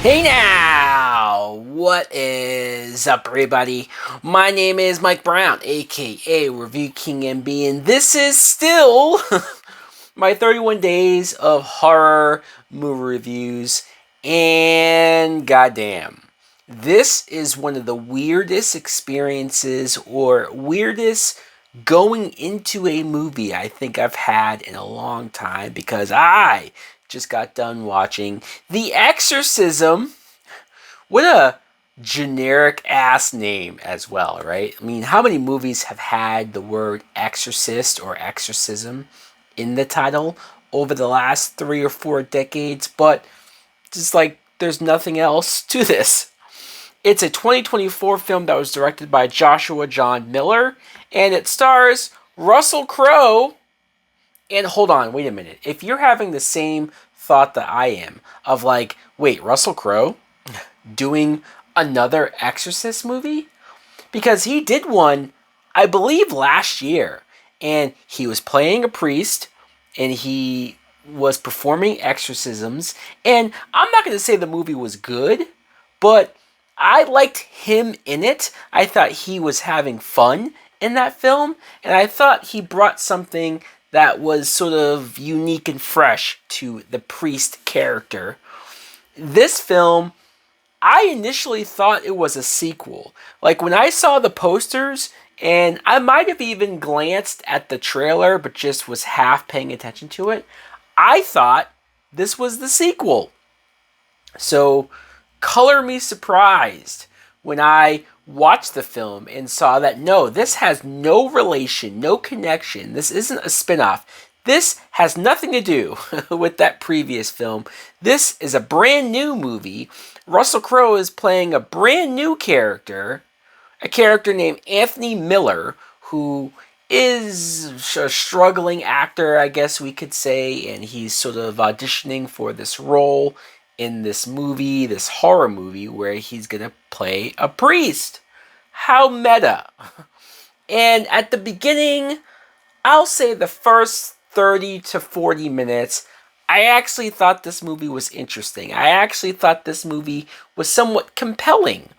Hey now! What is up, everybody? My name is Mike Brown, aka Review King MB, and this is still my 31 days of horror movie reviews. And goddamn, this is one of the weirdest experiences or weirdest going into a movie I think I've had in a long time because I just got done watching The Exorcism. What a generic ass name as well, right? I mean, how many movies have had the word exorcist or exorcism in the title over the last 3 or 4 decades? But just like there's nothing else to this. It's a 2024 film that was directed by Joshua John Miller, and it stars Russell Crowe. And hold on, wait a minute. If you're having the same thought that I am of like, wait, Russell Crowe doing another Exorcist movie? Because he did one, I believe, last year. And he was playing a priest and he was performing exorcisms. And I'm not going to say the movie was good, but I liked him in it. I thought he was having fun in that film. And I thought he brought something that was sort of unique and fresh to the priest character. This film, I initially thought it was a sequel. Like when I saw the posters, and I might have even glanced at the trailer, but just was half paying attention to it, I thought this was the sequel. So, color me surprised when I watched the film and saw that no, this has no relation, no connection. This isn't a spin-off. This has nothing to do with that previous film. This is a brand new movie. Russell Crowe is playing a brand new character, a character named Anthony Miller, who is a struggling actor, I guess we could say, and he's sort of auditioning for this role in this movie, this horror movie, where he's gonna play a priest. How meta. And at the beginning, I'll say the first 30 to 40 minutes, I actually thought this movie was interesting. I actually thought this movie was somewhat compelling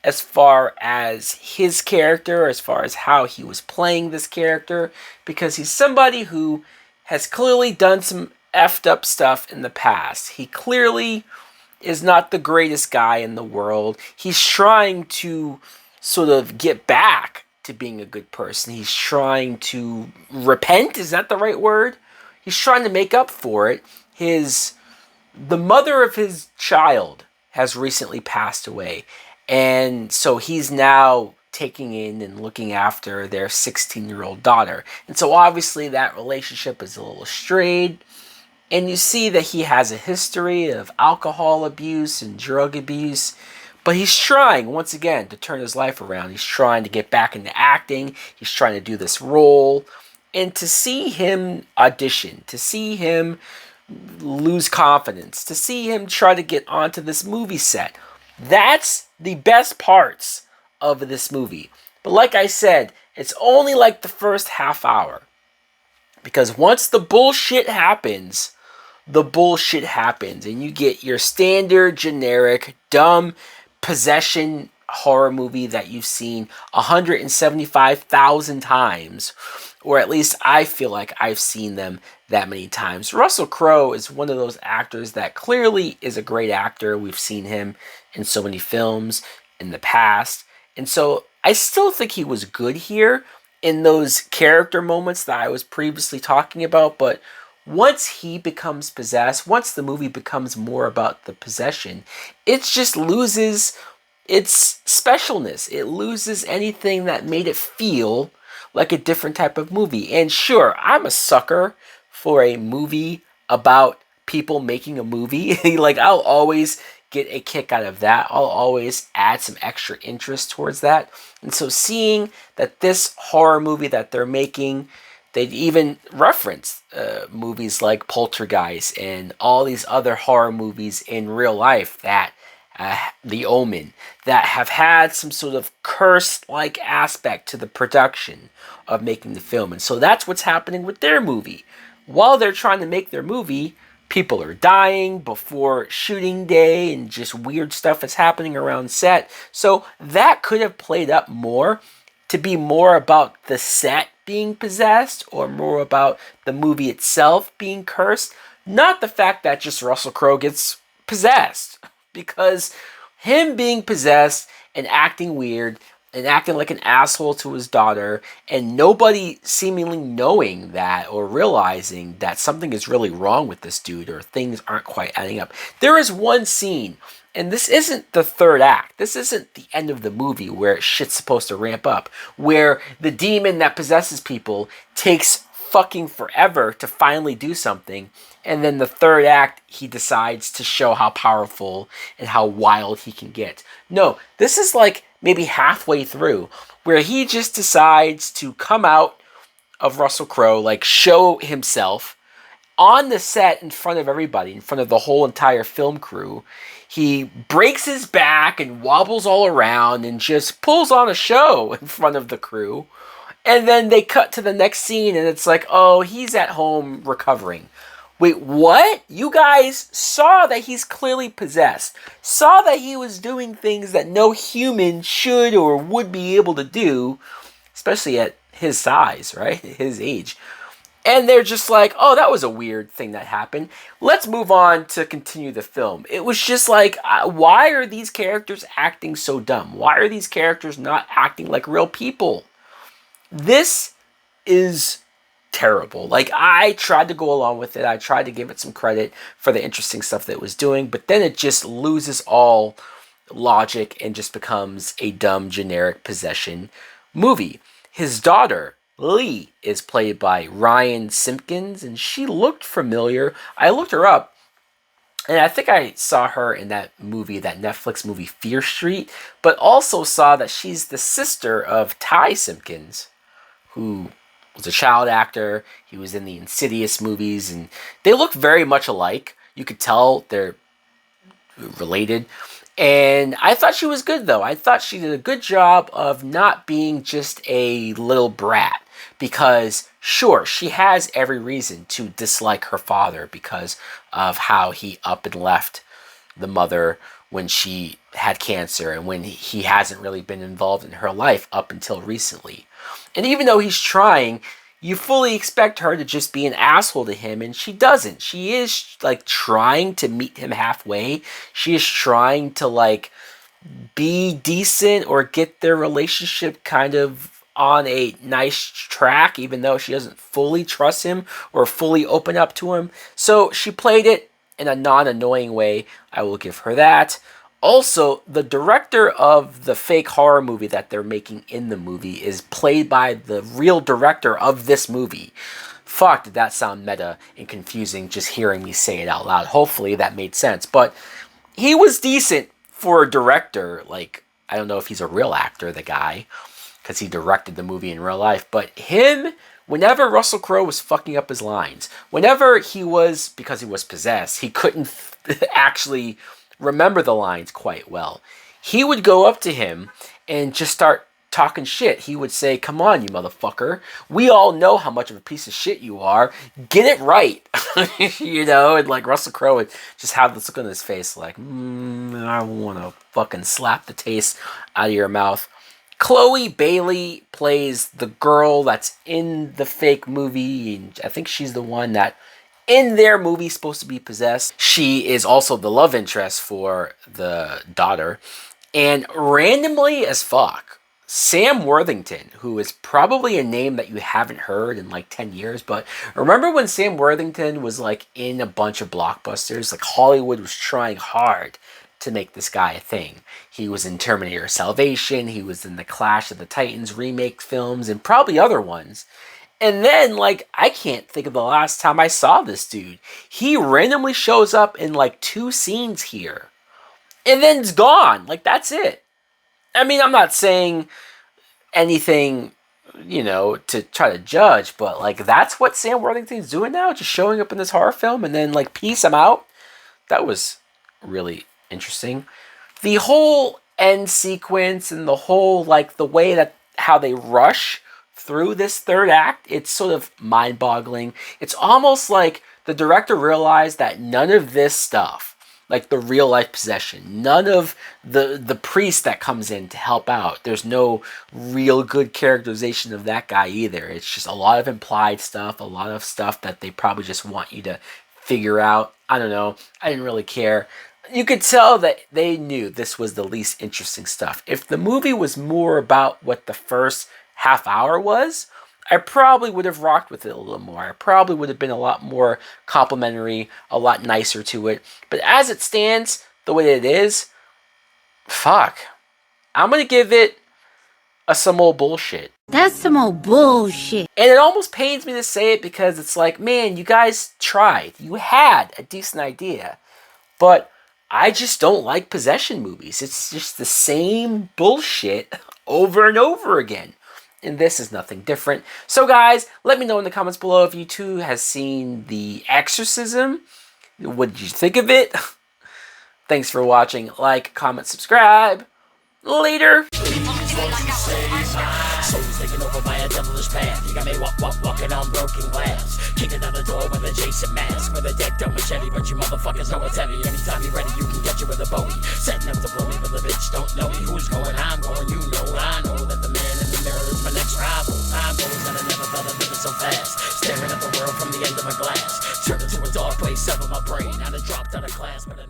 as far as his character, as far as how he was playing this character, because he's somebody who has clearly done some effed up stuff in the past. He clearly is not the greatest guy in the world. He's trying to sort of get back to being a good person. He's trying to repent. Is that the right word? He's trying to make up for it. The mother of his child has recently passed away. And so he's now taking in and looking after their 16-year-old daughter. And so obviously that relationship is a little strained. And you see that he has a history of alcohol abuse and drug abuse. But he's trying, once again, to turn his life around. He's trying to get back into acting. He's trying to do this role. And to see him audition, to see him lose confidence, to see him try to get onto this movie set, that's the best parts of this movie. But like I said, it's only like the first half hour. Because once the bullshit happens, and you get your standard, generic, dumb possession horror movie that you've seen 175,000 times, or at least I feel like I've seen them that many times. Russell Crowe is one of those actors that clearly is a great actor. We've seen him in so many films in the past, and so I still think he was good here in those character moments that I was previously talking about. But once he becomes possessed, once the movie becomes more about the possession, it just loses its specialness. It loses anything that made it feel like a different type of movie. And sure, I'm a sucker for a movie about people making a movie. Like, I'll always get a kick out of that. I'll always add some extra interest towards that. And so seeing that this horror movie that they're making, they'd even reference movies like Poltergeist and all these other horror movies in real life that The Omen, that have had some sort of curse-like aspect to the production of making the film. And so that's what's happening with their movie. While they're trying to make their movie, people are dying before shooting day and just weird stuff is happening around set. So that could have played up more to be more about the set being possessed or more about the movie itself being cursed. Not the fact that just Russell Crowe gets possessed. Because him being possessed and acting weird and acting like an asshole to his daughter and nobody seemingly knowing that or realizing that something is really wrong with this dude or things aren't quite adding up. There is one scene, and this isn't the third act. This isn't the end of the movie where shit's supposed to ramp up, where the demon that possesses people takes fucking forever to finally do something. And then the third act, he decides to show how powerful and how wild he can get. No, this is like maybe halfway through, where he just decides to come out of Russell Crowe, like show himself on the set in front of everybody, in front of the whole entire film crew. He breaks his back and wobbles all around and just pulls on a show in front of the crew. And then they cut to the next scene and it's like, oh, he's at home recovering. Wait, what? You guys saw that he's clearly possessed. Saw that he was doing things that no human should or would be able to do, especially at his size, right? His age. And they're just like, oh, that was a weird thing that happened. Let's move on to continue the film. It was just like, why are these characters acting so dumb? Why are these characters not acting like real people? This is terrible. Like, I tried to go along with it. I tried to give it some credit for the interesting stuff that it was doing, but then it just loses all logic and just becomes a dumb, generic possession movie. His daughter, Lee, is played by Ryan Simpkins, and she looked familiar. I looked her up, and I think I saw her in that movie, that Netflix movie, Fear Street, but also saw that she's the sister of Ty Simpkins, who was a child actor. He was in the Insidious movies, and they look very much alike. You could tell they're related. And I thought she was good, though. I thought she did a good job of not being just a little brat. Because, sure, she has every reason to dislike her father because of how he up and left the mother when she had cancer and when he hasn't really been involved in her life up until recently. And even though he's trying, you fully expect her to just be an asshole to him, and she doesn't. She is, like, trying to meet him halfway. She is trying to, like, be decent or get their relationship kind of on a nice track, even though she doesn't fully trust him or fully open up to him. So she played it in a non-annoying way. I will give her that. Also, the director of the fake horror movie that they're making in the movie is played by the real director of this movie. Fuck, did that sound meta and confusing just hearing me say it out loud. Hopefully that made sense. But he was decent for a director. Like, I don't know if he's a real actor, the guy, because he directed the movie in real life. But him, whenever Russell Crowe was fucking up his lines, whenever he was, because he was possessed, he couldn't actually remember the lines quite well. He would go up to him and just start talking shit. He would say, come on, you motherfucker. We all know how much of a piece of shit you are. Get it right. You know, and like Russell Crowe would just have this look on his face like, I want to fucking slap the taste out of your mouth. Chloe Bailey plays the girl that's in the fake movie, and I think she's the one that in their movie supposed to be possessed. She is also the love interest for the daughter. And randomly as fuck, Sam Worthington, who is probably a name that you haven't heard in like 10 years, but remember when Sam Worthington was like in a bunch of blockbusters? Like Hollywood was trying hard to make this guy a thing. He was in Terminator Salvation, he was in the Clash of the Titans remake films, and probably other ones. And then, like, I can't think of the last time I saw this dude. He randomly shows up in, like, 2 scenes here. And then it's gone. Like, that's it. I mean, I'm not saying anything, you know, to try to judge, but, like, that's what Sam Worthington's doing now? Just showing up in this horror film and then, like, peace, I'm out? That was really interesting. The whole end sequence and the whole, like, the way that, how they rush through this third act, it's sort of mind-boggling. It's almost like the director realized that none of this stuff, like the real life possession, none of the priest that comes in to help out, there's no real good characterization of that guy either. It's just a lot of implied stuff, a lot of stuff that they probably just want you to figure out. I don't know. I didn't really care. You could tell that they knew this was the least interesting stuff. If the movie was more about what the first half hour was, I probably would have rocked with it a little more. I probably would have been a lot more complimentary, a lot nicer to it. But as it stands, the way that it is, fuck. I'm going to give it some old bullshit. That's some old bullshit. And it almost pains me to say it because it's like, man, you guys tried. You had a decent idea. But I just don't like possession movies. It's just the same bullshit over and over again. And this is nothing different. So guys, let me know in the comments below if you too has seen The Exorcism. What did you think of it? Thanks for watching. Like, comment, subscribe. Later. Souls taken over by a devilish path. You got me walking on broken glass. Kicking down the door with a Jason mask. With a deck dome machete, but you motherfuckers know it's heavy. Anytime you're ready, you can get you with a Bowie. Setting up to blow me, but the bitch don't know me. Who's going? I'm going. You know, I know that the man in the mirror is my next rival. Time goes and I never thought I'd live it so fast. Staring at the world from the end of my glass. Turned into a dark place, severed my brain. I done dropped out of class, but I